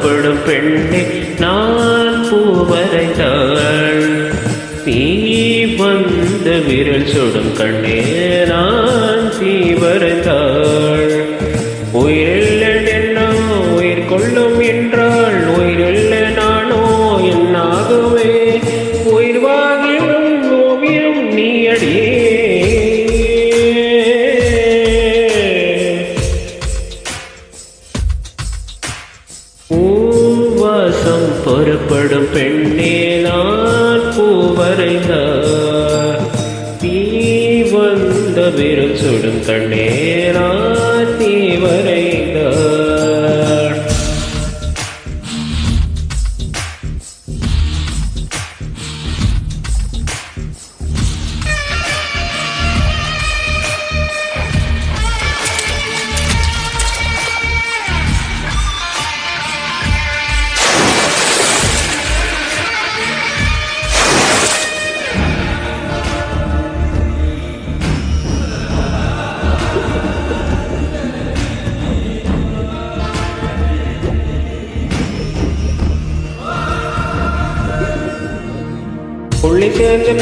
புறப்படும் பெண்ணை நான் பூவரைந்தாள். நீ வந்த விரல் சுடும் கண்ணே நான் தீவரைந்தாள். உயிரில்லை உயிர் கொள்ளும் என்றால் உயிரில்லை நானோ என்னாகவே உயிர் வாகிடும் ஓவியம் நீ அடியே. பூவாசம் புறப்படும் பெண்ணே நான் பூவரைந்தார். தீ வந்த விரல் சுடும் கண்ணே நான் தீவரைந்தார்.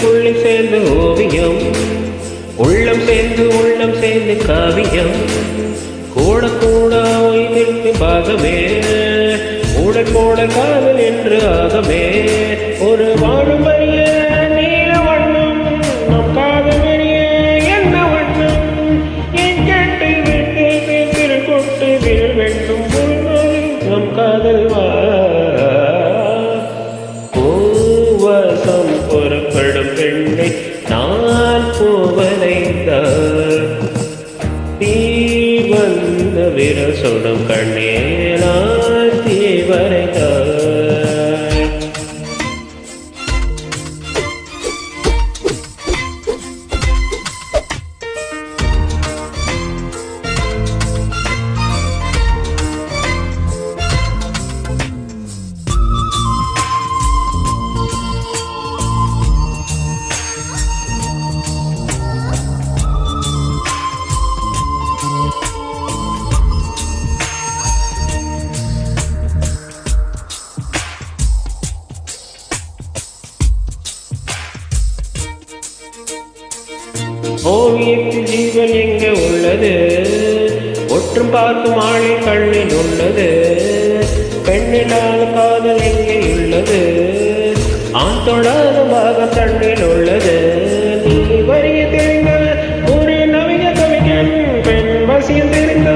புள்ளி சேர்ந்து ஓவியம், உள்ளம் சேர்ந்து காவியம். கூட கூட ஓய்ந்திருக்கு பாகமே, கூட காதல் என்று ஆகமே. ஒரு வாழும் வரிய நீல வண்ணம், நம் காதல் வரிய என்ன வண்ணம். என் கேட்டு விட்டு திரு கொட்டு விரல் வேண்டும் நம் காதல் பூவாசம் புறப்படும் பெண்ணை நான் பூவரைந்தார். தீ வந்த விரல் சுடும் கண்ணே நான் தீவரைந்தார். ஓவியத்தில் ஜீவன் எங்கே உள்ளது, ஒற்றும் பார்க்கும் ஆளின் கண்ணில் உள்ளது. பெண்ணினால் காதல் எங்கே உள்ளது, ஆண் தொடாத பாகம் கண்ணில் உள்ளது. நீ வரிய தெரிந்த ஒரு நவீன கவிஞன், பெண் வசியம் தெரிந்த